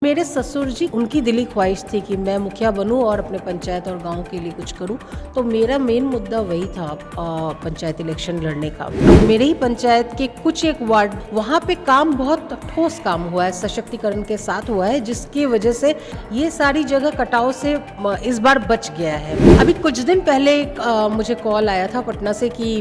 मेरे ससुर जी, उनकी दिली ख्वाहिश थी कि मैं मुखिया बनूं और अपने पंचायत और गांव के लिए कुछ करूं। तो मेरा मेन मुद्दा वही था पंचायत इलेक्शन लड़ने का। मेरे ही पंचायत के कुछ एक वार्ड, वहां पे काम बहुत ठोस काम हुआ है, सशक्तिकरण के साथ हुआ है, जिसकी वजह से ये सारी जगह कटाव से इस बार बच गया है। अभी कुछ दिन पहले मुझे कॉल आया था पटना से कि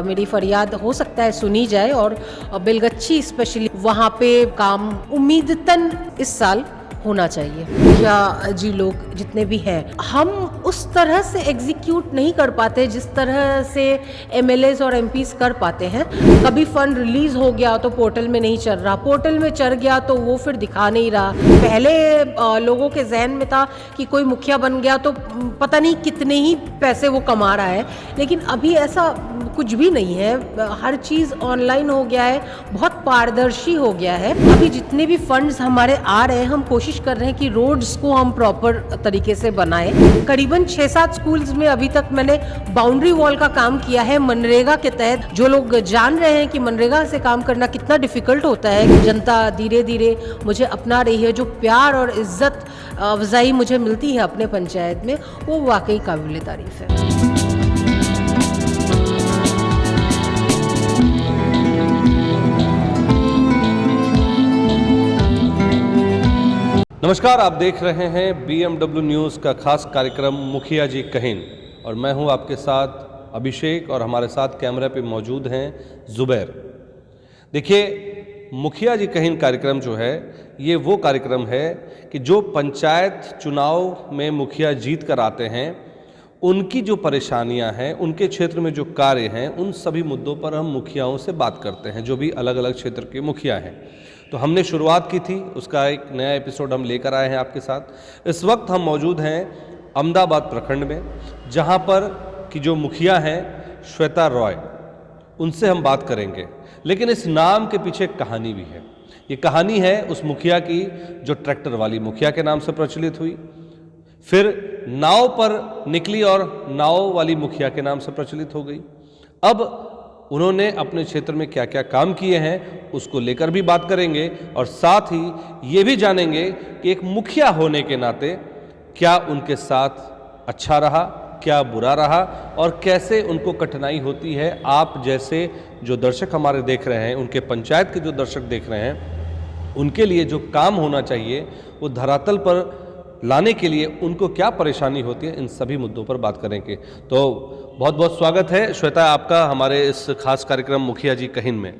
मेरी फरियाद हो सकता है सुनी जाए और बेलगच्छी स्पेशली वहाँ पे काम उम्मीदतन इस साल होना चाहिए। या जी लोग जितने भी हैं, हम उस तरह से एग्जीक्यूट नहीं कर पाते जिस तरह से एमएलएज और एमपीज कर पाते हैं। कभी फंड रिलीज हो गया तो पोर्टल में नहीं चल रहा, पोर्टल में चढ़ गया तो वो फिर दिखा नहीं रहा। पहले लोगों के जहन में था कि कोई मुखिया बन गया तो पता नहीं कितने ही पैसे वो कमा रहा है, लेकिन अभी ऐसा कुछ भी नहीं है। हर चीज़ ऑनलाइन हो गया है, बहुत पारदर्शी हो गया है। अभी जितने भी फंड्स हमारे आ रहे हैं, हम कोशिश कर रहे हैं कि रोड्स को हम प्रॉपर तरीके से बनाएं। करीबन 6-7 स्कूल्स में अभी तक मैंने बाउंड्री वॉल का काम किया है मनरेगा के तहत। जो लोग जान रहे हैं कि मनरेगा से काम करना कितना डिफिकल्ट होता है, जनता धीरे धीरे मुझे अपना रही है। जो प्यार और इज्जत अफजाई मुझे मिलती है अपने पंचायत में, वो वाकई काबिल तारीफ है। नमस्कार, आप देख रहे हैं BMW न्यूज़ का खास कार्यक्रम मुखिया जी कहिन, और मैं हूं आपके साथ अभिषेक, और हमारे साथ कैमरे पे मौजूद हैं जुबैर। देखिए, मुखिया जी कहिन कार्यक्रम जो है, ये वो कार्यक्रम है कि जो पंचायत चुनाव में मुखिया जीत कर आते हैं, उनकी जो परेशानियां हैं, उनके क्षेत्र में जो कार्य हैं, उन सभी मुद्दों पर हम मुखियाओं से बात करते हैं, जो भी अलग अलग क्षेत्र के मुखिया हैं। तो हमने शुरुआत की थी, उसका एक नया एपिसोड हम लेकर आए हैं आपके साथ। इस वक्त हम मौजूद हैं अहमदाबाद प्रखंड में, जहां पर कि जो मुखिया हैं श्वेता रॉय, उनसे हम बात करेंगे। लेकिन इस नाम के पीछे एक कहानी भी है। ये कहानी है उस मुखिया की जो ट्रैक्टर वाली मुखिया के नाम से प्रचलित हुई, फिर नाव पर निकली और नाव वाली मुखिया के नाम से प्रचलित हो गई। अब उन्होंने अपने क्षेत्र में क्या क्या काम किए हैं, उसको लेकर भी बात करेंगे, और साथ ही ये भी जानेंगे कि एक मुखिया होने के नाते क्या उनके साथ अच्छा रहा, क्या बुरा रहा, और कैसे उनको कठिनाई होती है। आप जैसे जो दर्शक हमारे देख रहे हैं, उनके पंचायत के जो दर्शक देख रहे हैं, उनके लिए जो काम होना चाहिए वो धरातल पर लाने के लिए उनको क्या परेशानी होती है, इन सभी मुद्दों पर बात करेंगे। तो बहुत बहुत स्वागत है श्वेता आपका हमारे इस खास कार्यक्रम मुखिया जी कहिन में।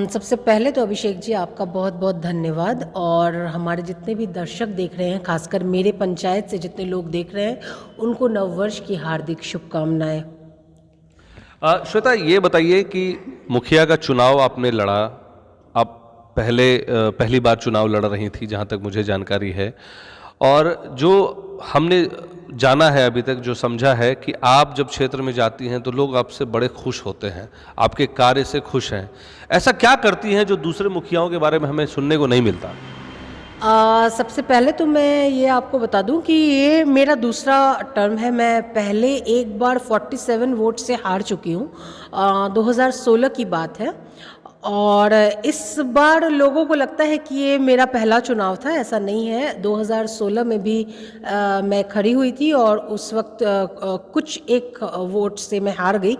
सबसे पहले तो अभिषेक जी, आपका बहुत बहुत धन्यवाद, और हमारे जितने भी दर्शक देख रहे हैं, खासकर मेरे पंचायत से जितने लोग देख रहे हैं, उनको नववर्ष की हार्दिक शुभकामनाएं। श्वेता, ये बताइए कि मुखिया का चुनाव आपने लड़ा, आप पहली बार चुनाव लड़ रही थी जहाँ तक मुझे जानकारी है, और जो हमने जाना है अभी तक, जो समझा है कि आप जब क्षेत्र में जाती हैं तो लोग आपसे बड़े खुश होते हैं, आपके कार्य से खुश हैं। ऐसा क्या करती हैं जो दूसरे मुखियाओं के बारे में हमें सुनने को नहीं मिलता? सबसे पहले तो मैं ये आपको बता दूं कि ये मेरा दूसरा टर्म है। मैं पहले एक बार 47 वोट से हार चुकी हूँ। 2016 की बात है, और इस बार लोगों को लगता है कि ये मेरा पहला चुनाव था। ऐसा नहीं है। 2016 में भी मैं खड़ी हुई थी, और उस वक्त कुछ एक वोट से मैं हार गई।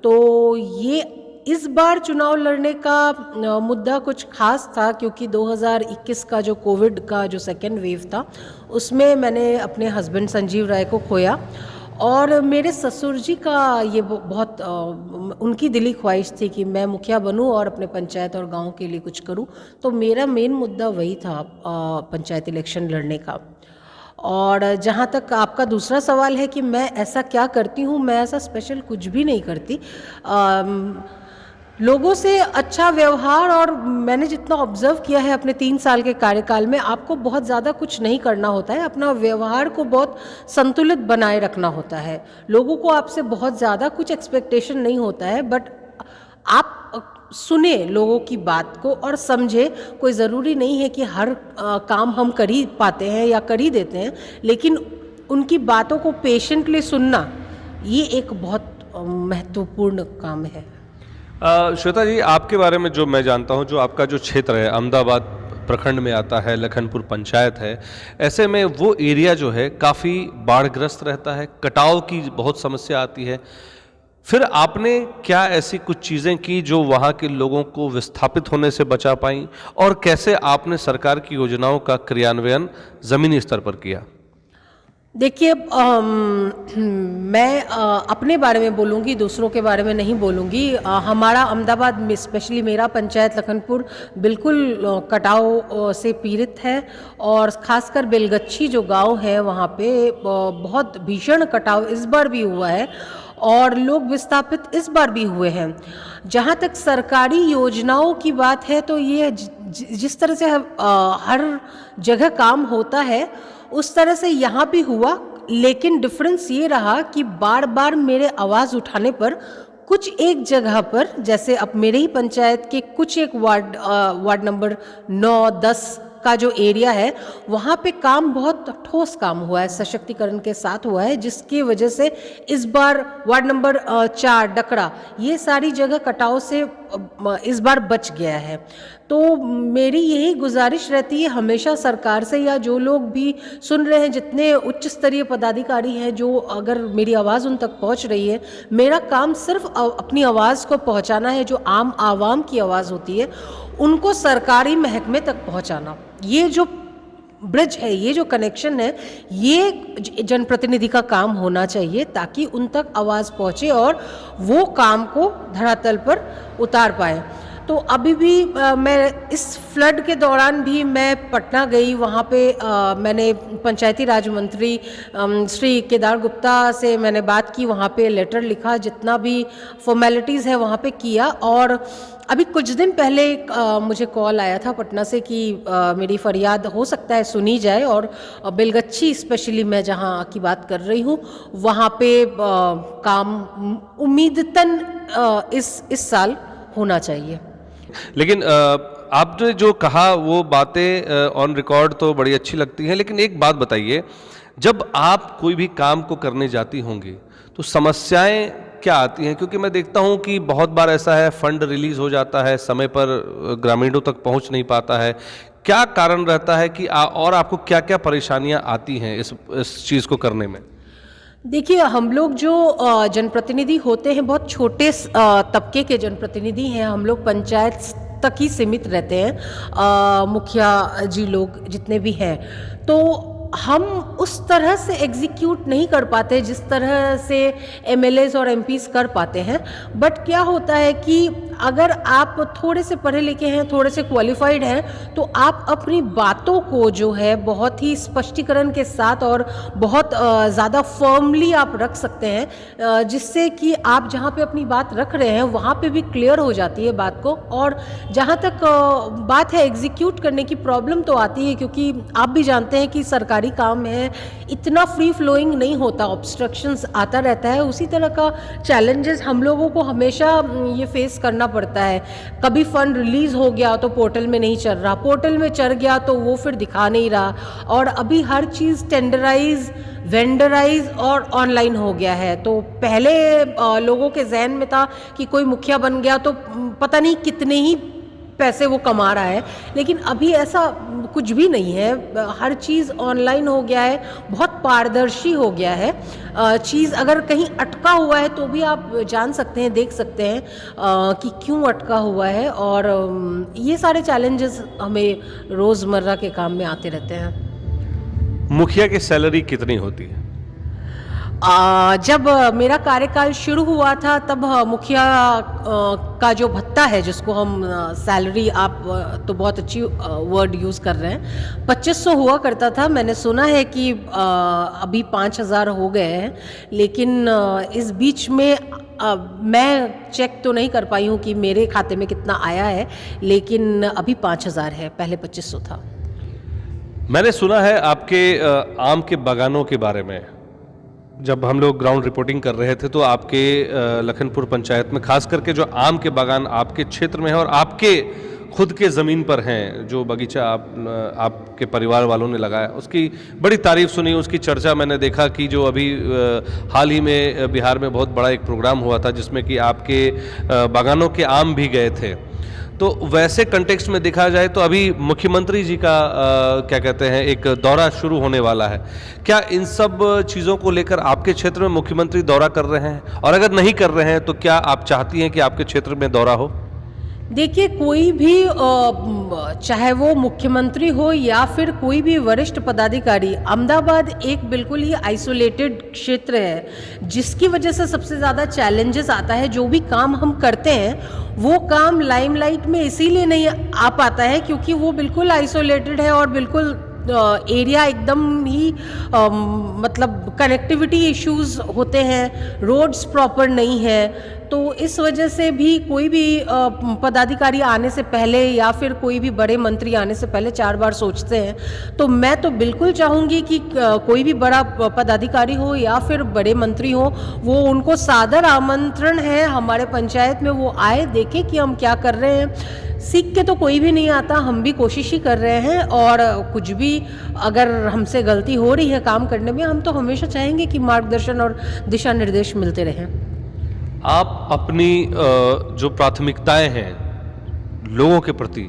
तो ये इस बार चुनाव लड़ने का मुद्दा कुछ खास था, क्योंकि 2021 का जो कोविड का जो सेकेंड वेव था, उसमें मैंने अपने हस्बैंड संजीव राय को खोया, और मेरे ससुर जी का ये बहुत उनकी दिली ख्वाहिश थी कि मैं मुखिया बनूं और अपने पंचायत और गांव के लिए कुछ करूं। तो मेरा मेन मुद्दा वही था पंचायत इलेक्शन लड़ने का। और जहाँ तक आपका दूसरा सवाल है कि मैं ऐसा क्या करती हूँ, मैं ऐसा स्पेशल कुछ भी नहीं करती। लोगों से अच्छा व्यवहार, और मैंने जितना ऑब्जर्व किया है अपने 3 साल के कार्यकाल में, आपको बहुत ज़्यादा कुछ नहीं करना होता है। अपना व्यवहार को बहुत संतुलित बनाए रखना होता है। लोगों को आपसे बहुत ज़्यादा कुछ एक्सपेक्टेशन नहीं होता है, बट आप सुने लोगों की बात को और समझे। कोई ज़रूरी नहीं है कि हर काम हम कर ही पाते हैं या कर ही देते हैं, लेकिन उनकी बातों को पेशेंटली सुनना, ये एक बहुत महत्वपूर्ण काम है। श्वेता जी, आपके बारे में जो मैं जानता हूं, जो आपका जो क्षेत्र है अहमदाबाद प्रखंड में आता है, लखनपुर पंचायत है। ऐसे में वो एरिया जो है काफ़ी बाढ़ग्रस्त रहता है, कटाव की बहुत समस्या आती है। फिर आपने क्या ऐसी कुछ चीज़ें की जो वहाँ के लोगों को विस्थापित होने से बचा पाई, और कैसे आपने सरकार की योजनाओं का क्रियान्वयन ज़मीनी स्तर पर किया? देखिए, मैं अपने बारे में बोलूँगी, दूसरों के बारे में नहीं बोलूँगी। हमारा अहमदाबाद में स्पेशली मेरा पंचायत लखनपुर बिल्कुल कटाव से पीड़ित है, और ख़ासकर बेलगच्छी जो गांव है वहाँ पे बहुत भीषण कटाव इस बार भी हुआ है, और लोग विस्थापित इस बार भी हुए हैं। जहाँ तक सरकारी योजनाओं की बात है तो ये जिस तरह से हर जगह काम होता है उस तरह से यहाँ भी हुआ, लेकिन डिफरेंस ये रहा कि बार बार मेरे आवाज़ उठाने पर कुछ एक जगह पर, जैसे अब मेरे ही पंचायत के कुछ एक वार्ड नंबर 9, 10 का जो एरिया है वहाँ पे काम बहुत ठोस काम हुआ है, सशक्तिकरण के साथ हुआ है, जिसकी वजह से इस बार वार्ड नंबर 4 डकरा, ये सारी जगह कटाव से इस बार बच गया है। तो मेरी यही गुजारिश रहती है हमेशा सरकार से, या जो लोग भी सुन रहे हैं, जितने उच्च स्तरीय पदाधिकारी हैं, जो अगर मेरी आवाज़ उन तक पहुंच रही है, मेरा काम सिर्फ अपनी आवाज़ को पहुंचाना है, जो आम आवाम की आवाज़ होती है उनको सरकारी महकमे तक पहुंचाना। ये जो ब्रिज है, ये जो कनेक्शन है, ये जनप्रतिनिधि का काम होना चाहिए, ताकि उन तक आवाज़ पहुंचे और वो काम को धरातल पर उतार पाए। तो अभी भी मैं इस फ्लड के दौरान भी मैं पटना गई, वहाँ पे मैंने पंचायती राज मंत्री श्री केदार गुप्ता से मैंने बात की, वहाँ पे लेटर लिखा, जितना भी फॉर्मेलिटीज़ है वहाँ पे किया। और अभी कुछ दिन पहले मुझे कॉल आया था पटना से कि मेरी फरियाद हो सकता है सुनी जाए, और बेलगच्छी स्पेशली मैं जहाँ की बात कर रही हूँ वहाँ पे काम उम्मीदतन इस साल होना चाहिए। लेकिन आपने जो कहा वो बातें ऑन रिकॉर्ड तो बड़ी अच्छी लगती हैं, लेकिन एक बात बताइए, जब आप कोई भी काम को करने जाती होंगी तो समस्याएं क्या आती हैं? क्योंकि मैं देखता हूं कि बहुत बार ऐसा है, फंड रिलीज हो जाता है, समय पर ग्रामीणों तक पहुंच नहीं पाता है। क्या कारण रहता है कि और आपको क्या क्या परेशानियां आती हैं इस चीज़ को करने में? देखिए, हम लोग जो जनप्रतिनिधि होते हैं बहुत छोटे तबके के जनप्रतिनिधि हैं, हम लोग पंचायत तक ही सीमित रहते हैं, मुखिया जी लोग जितने भी हैं, तो हम उस तरह से एग्जीक्यूट नहीं कर पाते जिस तरह से एमएलएज और एमपीज कर पाते हैं। बट क्या होता है कि अगर आप थोड़े से पढ़े लिखे हैं, थोड़े से क्वालिफाइड हैं, तो आप अपनी बातों को जो है बहुत ही स्पष्टीकरण के साथ और बहुत ज़्यादा फर्मली आप रख सकते हैं, जिससे कि आप जहाँ पे अपनी बात रख रहे हैं वहाँ पे भी क्लियर हो जाती है बात को। और जहाँ तक बात है एग्जीक्यूट करने की, प्रॉब्लम तो आती है, क्योंकि आप भी जानते हैं कि सरकारी काम है, इतना फ्री फ्लोइंग नहीं होता, ऑब्स्ट्रक्शंस आता रहता है। उसी तरह का चैलेंजेस हम लोगों को हमेशा ये फेस करना पड़ता है। कभी फंड रिलीज हो गया तो पोर्टल में नहीं चल रहा, पोर्टल में चल गया तो वो फिर दिखा नहीं रहा, और अभी हर चीज़ टेंडराइज, वेंडराइज और ऑनलाइन हो गया है। तो पहले लोगों के जहन में था कि कोई मुखिया बन गया तो पता नहीं कितने ही पैसे वो कमा रहा है, लेकिन अभी ऐसा कुछ भी नहीं है। हर चीज़ ऑनलाइन हो गया है, बहुत पारदर्शी हो गया है। चीज़ अगर कहीं अटका हुआ है तो भी आप जान सकते हैं, देख सकते हैं कि क्यों अटका हुआ है। और ये सारे चैलेंजेस हमें रोज़मर्रा के काम में आते रहते हैं। मुखिया की सैलरी कितनी होती है? जब मेरा कार्यकाल शुरू हुआ था तब मुखिया का जो भत्ता है, जिसको हम सैलरी, आप तो बहुत अच्छी वर्ड यूज़ कर रहे हैं, 2500 हुआ करता था। मैंने सुना है कि अभी 5000 हो गए हैं, लेकिन इस बीच में मैं चेक तो नहीं कर पाई हूँ कि मेरे खाते में कितना आया है, लेकिन अभी 5000 है, पहले 2500 था। मैंने सुना है आपके आम के बागानों के बारे में, जब हम लोग ग्राउंड रिपोर्टिंग कर रहे थे तो आपके लखनपुर पंचायत में खास करके जो आम के बागान आपके क्षेत्र में है और आपके खुद के ज़मीन पर हैं, जो बगीचा आपके परिवार वालों ने लगाया, उसकी बड़ी तारीफ सुनी, उसकी चर्चा मैंने देखा कि जो अभी हाल ही में बिहार में बहुत बड़ा एक प्रोग्राम हुआ था जिसमें कि आपके बागानों के आम भी गए थे। तो वैसे कंटेक्स्ट में देखा जाए तो अभी मुख्यमंत्री जी का क्या कहते हैं एक दौरा शुरू होने वाला है। क्या इन सब चीज़ों को लेकर आपके क्षेत्र में मुख्यमंत्री दौरा कर रहे हैं, और अगर नहीं कर रहे हैं तो क्या आप चाहती हैं कि आपके क्षेत्र में दौरा हो? देखिए, कोई भी चाहे वो मुख्यमंत्री हो या फिर कोई भी वरिष्ठ पदाधिकारी, अहमदाबाद एक बिल्कुल ही आइसोलेटेड क्षेत्र है, जिसकी वजह से सबसे ज़्यादा चैलेंजेस आता है। जो भी काम हम करते हैं वो काम लाइमलाइट में इसीलिए नहीं आ पाता है क्योंकि वो बिल्कुल आइसोलेटेड है और बिल्कुल एरिया एकदम ही मतलब कनेक्टिविटी इश्यूज होते हैं, रोड्स प्रॉपर नहीं है। तो इस वजह से भी कोई भी पदाधिकारी आने से पहले या फिर कोई भी बड़े मंत्री आने से पहले 4 बार सोचते हैं। तो मैं तो बिल्कुल चाहूँगी कि कोई भी बड़ा पदाधिकारी हो या फिर बड़े मंत्री हो, वो उनको सादर आमंत्रण है हमारे पंचायत में, वो आए, देखें कि हम क्या कर रहे हैं। सीख के तो कोई भी नहीं आता, हम भी कोशिश ही कर रहे हैं, और कुछ भी अगर हमसे गलती हो रही है काम करने में, हम तो हमेशा चाहेंगे कि मार्गदर्शन और दिशा निर्देश मिलते रहें। आप अपनी जो प्राथमिकताएं हैं लोगों के प्रति,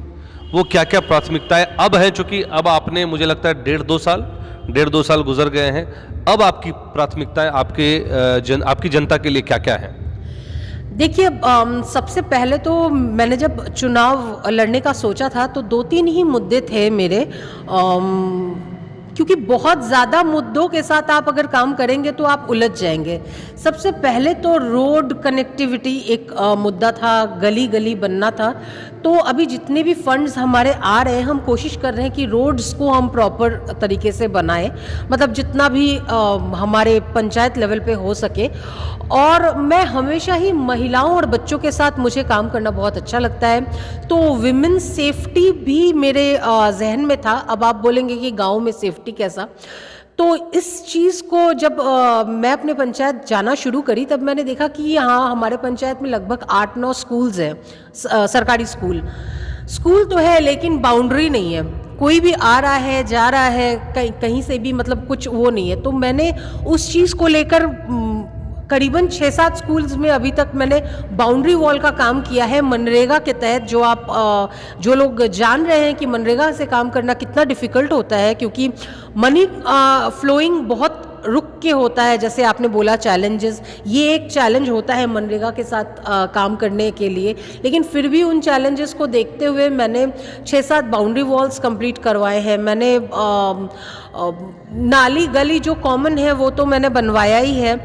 वो क्या क्या प्राथमिकताएं अब हैं, चूंकि अब आपने मुझे लगता है 1.5-2 साल गुजर गए हैं, अब आपकी प्राथमिकताएं आपकी जनता के लिए क्या क्या हैं? देखिए, सबसे पहले तो मैंने जब चुनाव लड़ने का सोचा था तो 2-3 ही मुद्दे थे मेरे, क्योंकि बहुत ज़्यादा मुद्दों के साथ आप अगर काम करेंगे तो आप उलझ जाएंगे। सबसे पहले तो रोड कनेक्टिविटी एक मुद्दा था, गली गली बनना था। तो अभी जितने भी फंड्स हमारे आ रहे हैं, हम कोशिश कर रहे हैं कि रोड्स को हम प्रॉपर तरीके से बनाएं, मतलब जितना भी हमारे पंचायत लेवल पे हो सके। और मैं हमेशा ही महिलाओं और बच्चों के साथ मुझे काम करना बहुत अच्छा लगता है, तो विमेन सेफ्टी भी मेरे जहन में था। अब आप बोलेंगे कि गांव में सेफ्टी कैसा, तो इस चीज़ को जब मैं अपने पंचायत जाना शुरू करी तब मैंने देखा कि यहाँ हमारे पंचायत में लगभग 8-9 स्कूल्स हैं, सरकारी स्कूल तो है लेकिन बाउंड्री नहीं है, कोई भी आ रहा है जा रहा है कहीं से भी, मतलब कुछ वो नहीं है। तो मैंने उस चीज़ को लेकर करीबन 6-7 स्कूल्स में अभी तक मैंने बाउंड्री वॉल का काम किया है मनरेगा के तहत। जो लोग जान रहे हैं कि मनरेगा से काम करना कितना डिफ़िकल्ट होता है, क्योंकि मनी फ्लोइंग बहुत रुक के होता है, जैसे आपने बोला चैलेंजेस, ये एक चैलेंज होता है मनरेगा के साथ काम करने के लिए। लेकिन फिर भी उन चैलेंजेस को देखते हुए मैंने 6-7 बाउंड्री वॉल्स कंप्लीट करवाए हैं। मैंने नाली गली जो कॉमन है वो तो मैंने बनवाया ही है।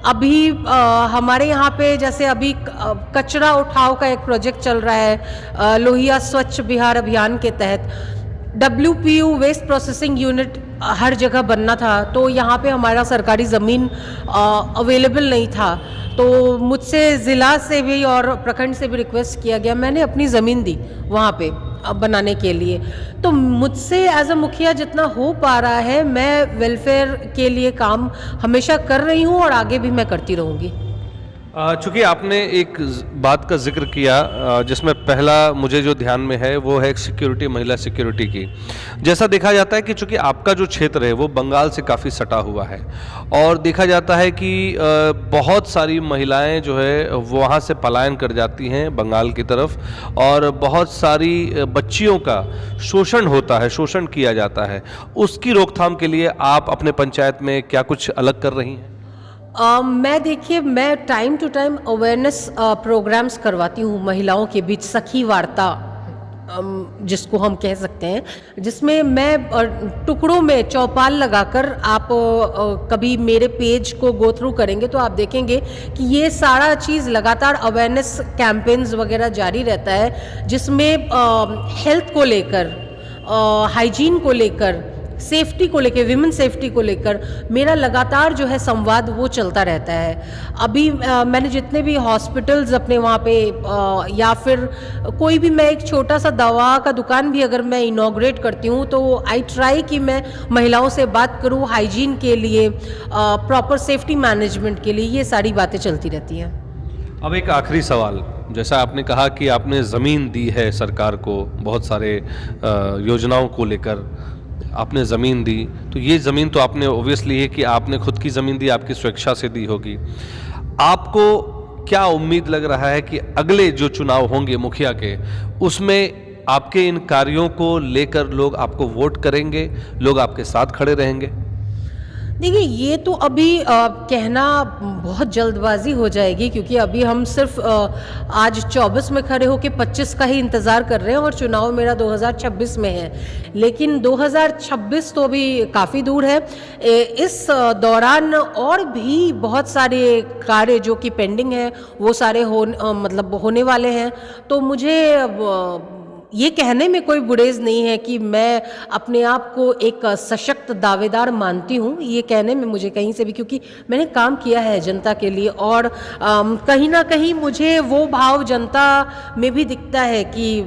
अभी हमारे यहाँ पे जैसे अभी कचरा उठाव का एक प्रोजेक्ट चल रहा है लोहिया स्वच्छ बिहार अभियान के तहत। WPU वेस्ट प्रोसेसिंग यूनिट हर जगह बनना था, तो यहाँ पे हमारा सरकारी ज़मीन अवेलेबल नहीं था, तो मुझसे ज़िला से भी और प्रखंड से भी रिक्वेस्ट किया गया, मैंने अपनी ज़मीन दी वहाँ पे बनाने के लिए। तो मुझसे एज अ मुखिया जितना हो पा रहा है, मैं वेलफेयर के लिए काम हमेशा कर रही हूँ और आगे भी मैं करती रहूँगी। चूँकि आपने एक बात का जिक्र किया जिसमें पहला मुझे जो ध्यान में है वो है सिक्योरिटी, महिला सिक्योरिटी की। जैसा देखा जाता है कि चूँकि आपका जो क्षेत्र है वो बंगाल से काफ़ी सटा हुआ है, और देखा जाता है कि बहुत सारी महिलाएं जो है वहाँ से पलायन कर जाती हैं बंगाल की तरफ, और बहुत सारी बच्चियों का शोषण होता है, शोषण किया जाता है। उसकी रोकथाम के लिए आप अपने पंचायत में क्या कुछ अलग कर रही हैं? मैं time to time awareness programmes करवाती हूँ महिलाओं के बीच, सखी वार्ता जिसको हम कह सकते हैं, जिसमें मैं टुकड़ों में चौपाल लगाकर, आप कभी मेरे पेज को गो थ्रू करेंगे तो आप देखेंगे कि ये सारा चीज़ लगातार अवेयरनेस कैंपेन्स वगैरह जारी रहता है, जिसमें हेल्थ को लेकर, हाइजीन को लेकर, सेफ्टी को लेकर, विमेन सेफ्टी को लेकर मेरा लगातार जो है संवाद वो चलता रहता है। अभी मैंने जितने भी हॉस्पिटल्स अपने वहाँ पे या फिर कोई भी, मैं एक छोटा सा दवा का दुकान भी अगर मैं इनॉग्रेट करती हूँ तो आई ट्राई कि मैं महिलाओं से बात करूँ हाइजीन के लिए, प्रॉपर सेफ्टी मैनेजमेंट के लिए, ये सारी बातें चलती रहती हैं। अब एक आखिरी सवाल, जैसा आपने कहा कि आपने ज़मीन दी है सरकार को, बहुत सारे योजनाओं को लेकर आपने ज़मीन दी, तो ये ज़मीन तो आपने ओबियसली है कि आपने खुद की ज़मीन दी, आपकी स्वेच्छा से दी होगी। आपको क्या उम्मीद लग रहा है कि अगले जो चुनाव होंगे मुखिया के, उसमें आपके इन कार्यों को लेकर लोग आपको वोट करेंगे, लोग आपके साथ खड़े रहेंगे? देखिए, ये तो अभी कहना बहुत जल्दबाजी हो जाएगी, क्योंकि अभी हम सिर्फ आज 24 में खड़े होकर 25 का ही इंतज़ार कर रहे हैं और चुनाव मेरा 2026 में है। लेकिन 2026 तो अभी काफ़ी दूर है। इस दौरान और भी बहुत सारे कार्य जो कि पेंडिंग हैं, वो सारे मतलब होने वाले हैं। तो मुझे ये कहने में कोई गुरेज नहीं है कि मैं अपने आप को एक सशक्त दावेदार मानती हूँ, ये कहने में मुझे कहीं से भी, क्योंकि मैंने काम किया है जनता के लिए और कहीं ना कहीं मुझे वो भाव जनता में भी दिखता है कि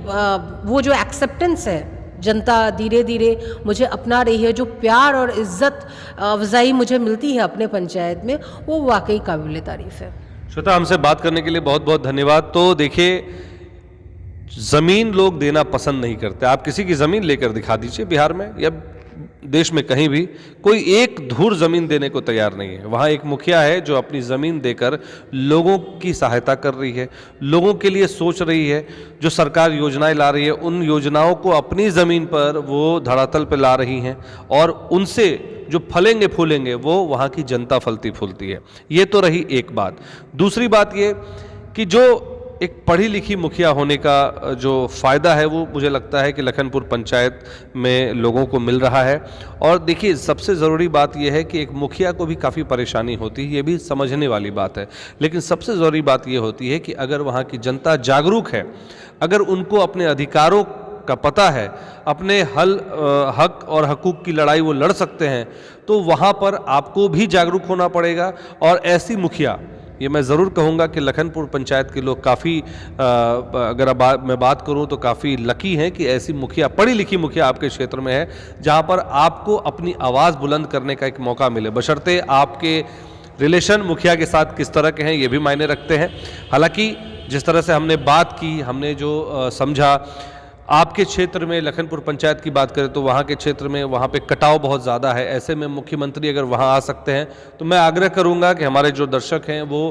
वो जो एक्सेप्टेंस है, जनता धीरे धीरे मुझे अपना रही है, जो प्यार और इज्जत अफजाई मुझे मिलती है अपने पंचायत में, वो वाकई काबिल तारीफ है। श्वेता, हमसे बात करने के लिए बहुत बहुत धन्यवाद। तो देखिए, जमीन लोग देना पसंद नहीं करते। आप किसी की जमीन लेकर दिखा दीजिए, बिहार में या देश में कहीं भी कोई एक धूर जमीन देने को तैयार नहीं है। वहाँ एक मुखिया है जो अपनी जमीन देकर लोगों की सहायता कर रही है, लोगों के लिए सोच रही है। जो सरकार योजनाएं ला रही है, उन योजनाओं को अपनी जमीन पर वो धरातल पर ला रही हैं और उनसे जो फलेंगे फूलेंगे वो वहाँ की जनता फलती फूलती है। ये तो रही एक बात। दूसरी बात ये कि जो एक पढ़ी लिखी मुखिया होने का जो फ़ायदा है, वो मुझे लगता है कि लखनपुर पंचायत में लोगों को मिल रहा है। और देखिए, सबसे ज़रूरी बात यह है कि एक मुखिया को भी काफ़ी परेशानी होती है, ये भी समझने वाली बात है। लेकिन सबसे ज़रूरी बात ये होती है कि अगर वहाँ की जनता जागरूक है, अगर उनको अपने अधिकारों का पता है, अपने हक और हकूक़ की लड़ाई वो लड़ सकते हैं, तो वहाँ पर आपको भी जागरूक होना पड़ेगा। और ऐसी मुखिया, ये मैं ज़रूर कहूँगा कि लखनपुर पंचायत के लोग काफ़ी, अगर मैं बात करूँ तो काफ़ी लकी हैं कि ऐसी मुखिया, पढ़ी लिखी मुखिया आपके क्षेत्र में है, जहाँ पर आपको अपनी आवाज़ बुलंद करने का एक मौका मिले। बशर्ते आपके रिलेशन मुखिया के साथ किस तरह के हैं, ये भी मायने रखते हैं। हालांकि जिस तरह से हमने बात की, हमने जो समझा, आपके क्षेत्र में लखनपुर पंचायत की बात करें तो वहाँ के क्षेत्र में वहाँ पे कटाव बहुत ज़्यादा है। ऐसे में मुख्यमंत्री अगर वहाँ आ सकते हैं तो मैं आग्रह करूँगा कि हमारे जो दर्शक हैं वो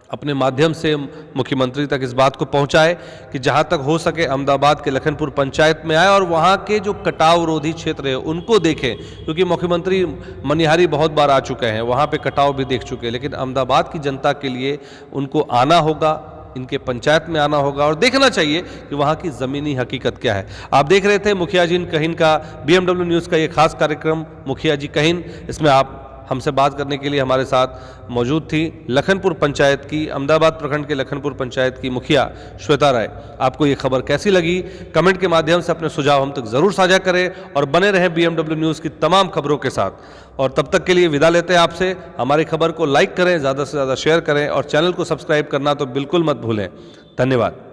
अपने माध्यम से मुख्यमंत्री तक इस बात को पहुंचाए कि जहां तक हो सके अहमदाबाद के लखनपुर पंचायत में आए और वहां के जो कटाव रोधी क्षेत्र है उनको देखें, क्योंकि मुख्यमंत्री मनिहारी बहुत बार आ चुके हैं, वहां पे कटाव भी देख चुके हैं। लेकिन अहमदाबाद की जनता के लिए उनको आना होगा, इनके पंचायत में आना होगा और देखना चाहिए कि वहाँ की ज़मीनी हकीकत क्या है। आप देख रहे थे मुखिया जी कहीन का, BMW न्यूज़ का ये खास कार्यक्रम मुखिया जी कहीन। इसमें आप हमसे बात करने के लिए हमारे साथ मौजूद थी लखनपुर पंचायत की, अहमदाबाद प्रखंड के लखनपुर पंचायत की मुखिया श्वेता राय। आपको ये खबर कैसी लगी, कमेंट के माध्यम से अपने सुझाव हम तक ज़रूर साझा करें और बने रहें BMW न्यूज़ की तमाम खबरों के साथ। और तब तक के लिए विदा लेते हैं आपसे। हमारी खबर को लाइक करें, ज़्यादा से ज़्यादा शेयर करें और चैनल को सब्सक्राइब करना तो बिल्कुल मत भूलें। धन्यवाद।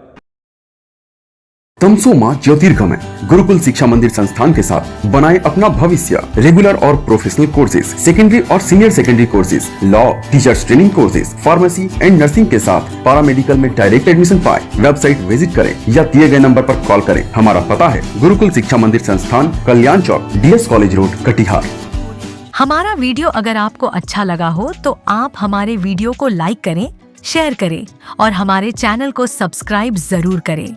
तमसोमा ज्योतिर्गमय गुरुकुल शिक्षा मंदिर संस्थान के साथ बनाए अपना भविष्य। रेगुलर और प्रोफेशनल कोर्सेज, सेकेंडरी और senior secondary courses, law, teachers training courses, pharmacy and nursing के साथ पैरामेडिकल में डायरेक्ट एडमिशन पाए। वेबसाइट विजिट करें या दिए गए नंबर पर कॉल करें। हमारा पता है गुरुकुल शिक्षा मंदिर संस्थान, कल्याण चौक, DS कॉलेज रोड, कटिहार। हमारा वीडियो अगर आपको अच्छा लगा हो तो आप हमारे वीडियो को लाइक करें, शेयर करें और हमारे चैनल को सब्सक्राइब जरूर करें।